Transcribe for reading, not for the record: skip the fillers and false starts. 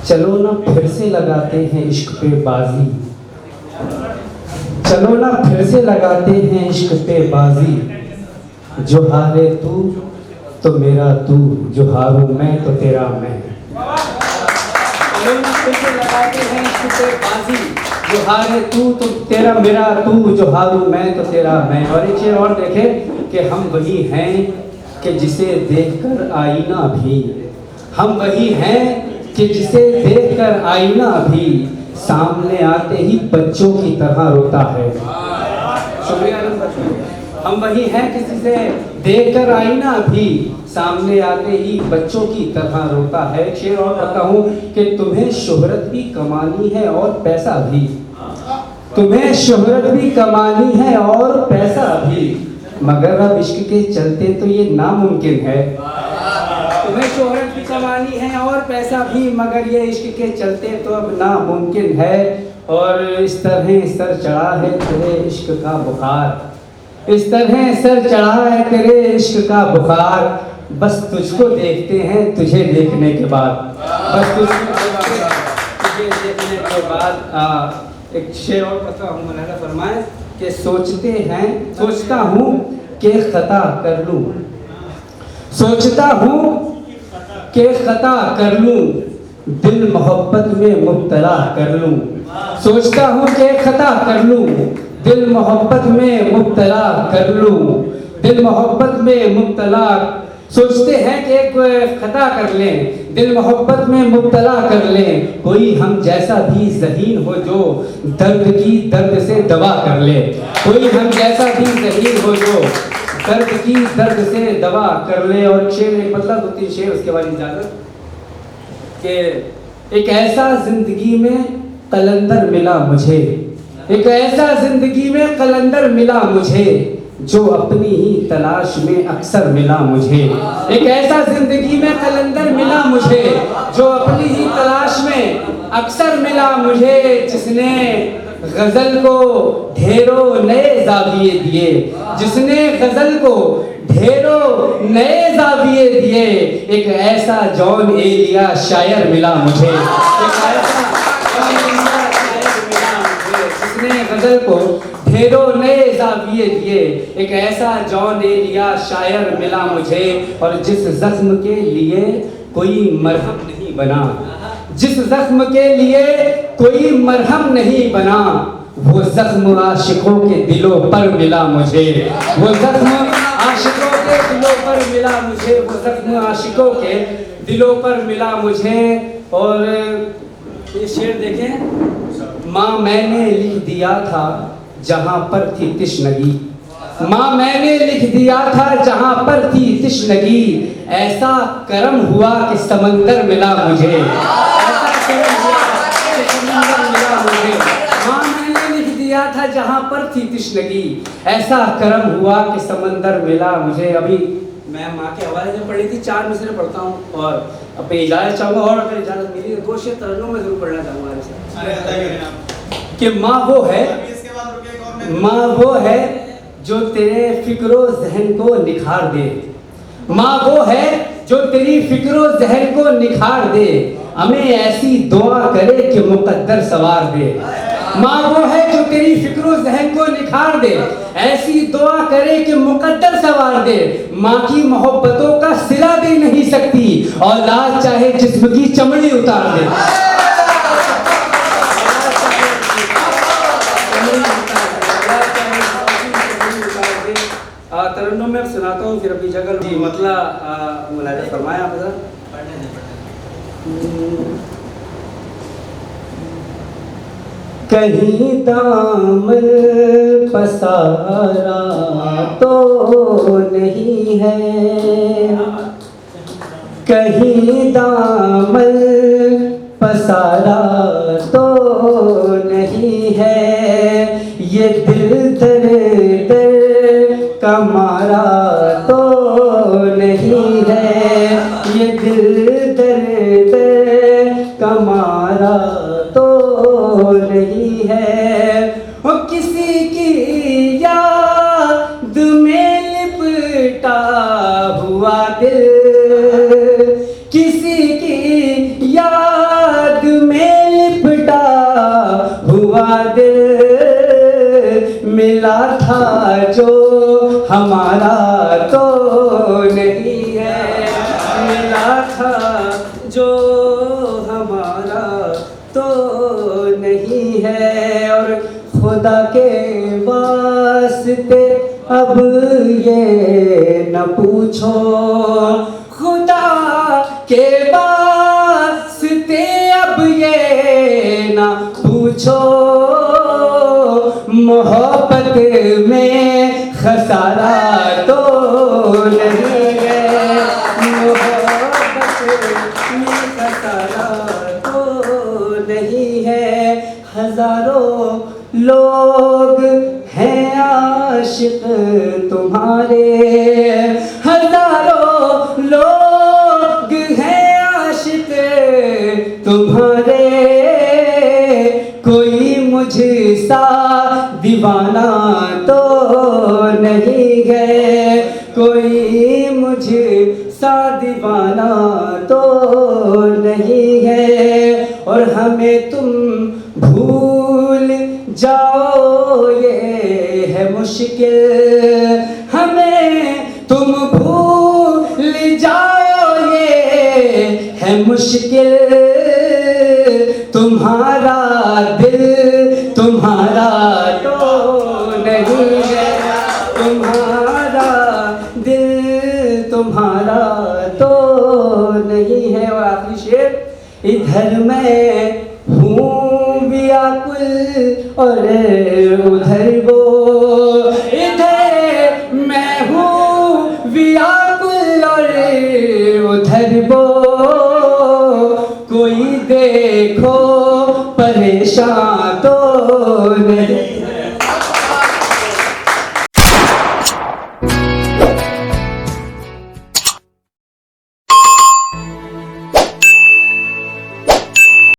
चलो ना फिर से लगाते हैं इश्क पे बाजी, चलो ना फिर से लगाते हैं इश्क पे बाजी। जो हारे तू तो मेरा तू, जो हारूं मैं तो तेरा मैं। चलो ना फिर से लगाते हैं इश्क पे बाजी, जो हारे तू तो तेरा मेरा तू, जो हारूं मैं तो तेरा मैं। और एक शेर और देखे कि हम वही हैं कि जिसे देखकर आईना भी, हम वही हैं कि जिसे देखकर आईना भी सामने आते ही बच्चों की तरह रोता है। शुक्रिया। हम वही हैं कि जिसे देखकर आईना भी सामने आते ही बच्चों की तरह रोता है। शेर और पढ़ता हूँ कि तुम्हें शोहरत भी कमानी है और पैसा भी, तुम्हें शोहरत भी कमानी है और पैसा भी, मगर अब इश्क के चलते तो ये नामुमकिन है। तुम्हें शोहरत भी कमानी है और पैसा भी, मगर ये इश्क के चलते तो अब नामुमकिन है। और इस तरह सर चढ़ा है तेरे इश्क का बुखार, इस तरह सर चढ़ा है तेरे इश्क का बुखार। बस तुझको देखते हैं तुझे देखने के बाद, बस तुझे देखने के बाद। एक शेर और पता हूँ, मौलाना फरमाए कि सोचते हैं सोचता हूँ कि खता कर लूँ, सोचता हूँ कि खता कर लूँ, दिल मोहब्बत में मुब्तला कर लूँ। सोचता हूँ कि खता कर लूँ, दिल मोहब्बत में मुब्तला कर लूँ, दिल मोहब्बत में मुब्तला। सोचते हैं कि एक खता कर लें, दिल मोहब्बत में मुब्तला कर लें, कोई हम जैसा भी ज़हीन हो जो दर्द की दर्द से दवा कर ले, कोई हम जैसा भी ज़हीन हो जो दर्द की दर्द से दवा कर ले। और शेर एक मतलब 2-3 शेर उसके बाद इजाज़त कि एक ऐसा ज़िंदगी में कलंदर मिला मुझे, एक ऐसा ज़िंदगी में कलंदर मिला मुझे, जो अपनी ही तलाश में अक्सर मिला मुझे। एक ऐसा ज़िंदगी में कलंदर मिला मुझे, जो अपनी ही तलाश में अक्सर मिला मुझे, जिसने गज़ल को ढेरों नए ज़ाविये दिए, जिसने गज़ल को ढेरों नए ज़ाविये दिए। एक ऐसा जॉन एलिया शायर मिला मुझे, एक ऐसा जॉन एलिया शायर मिला मुझे, जिसने गज़ल को ढेरों नए ज़ाविये दिए। एक ऐसा जॉन एलिया शायर मिला मुझे। और जिस ज़ख्म के लिए कोई मरहम नहीं बना, जिस ज़ख्म के लिए कोई मरहम नहीं बना, वो ज़ख्म आशिकों के दिलों पर मिला मुझे, वो ज़ख्म आशिकों के दिलों पर मिला मुझे, वो ज़ख्म आशिकों के दिलों पर मिला मुझे। और ये शेर देखें, माँ मैंने लिख दिया था जहाँ पर थी तिश्नगी, माँ मैंने लिख दिया था जहाँ पर थी तिश्नगी, ऐसा करम हुआ कि समंदर मिला मुझे, ऐसा करम हुआ कि समंदर मिला मुझे। माँ मैंने लिख दिया था जहाँ पर थी तिश्नगी, ऐसा करम हुआ कि समंदर मिला मुझे। अभी मैं माँ के हवाले में पढ़ी थी, 4 मिसरे पढ़ता हूँ और अपनी इजाज़त चाहूँगा, और अगर इजाज़त मिली तो 2 शेर तरन्नुम में ज़रूर पढ़ना चाहूँगा कि माँ वो है, माँ वो है जो तेरे फिक्रो ज़हन को निखार दे, माँ वो है जो तेरी फिक्रो ज़हन को निखार दे, हमें ऐसी दुआ करे कि मुकद्दर सवार दे। माँ वो है जो तेरी फिक्रो ज़हन को निखार दे, ऐसी दुआ करे कि मुकद्दर सवार दे। माँ की मोहब्बतों का सिला दे नहीं सकती, औलाद चाहे जिस्म की चमड़ी उतार दे। तरन्नुम में सुनाता हूँ, फिर अपनी जगह जी मतलब मुलाज़ा फरमाया आप जरा। कहीं दामन पसारा तो नहीं है, कहीं दामन पसारा तो नहीं है, ये दिल दर्द का मारा तो नहीं है, ये दिल दर्द का मारा तो नहीं है। वो किसी की याद में लिपटा हुआ दिल, किसी की याद हमारा तो नहीं है, मिला था जो हमारा तो नहीं है। और खुदा के वास्ते अब ये न पूछो, खुदा के वास्ते अब ये न पूछो, मोहब्बत में खसारा तो नहीं है, मोहब्बत में खसारा तो नहीं है। हजारों लोग हैं आशिक तुम्हारे, हजारों लोग हैं आशिक तुम्हारे, कोई मुझसा दीवाना तो नहीं है, कोई मुझसा दीवाना तो नहीं है। और हमें तुम भूल जाओ ये है मुश्किल, हमें तुम भूल जाओ ये है मुश्किल, तुम्हारा दिल तुम्हारा तो नहीं है, तुम्हारा दिल तुम्हारा तो नहीं है। और आखिरी शेर, इधर मैं हूँ व्याकुल और उधर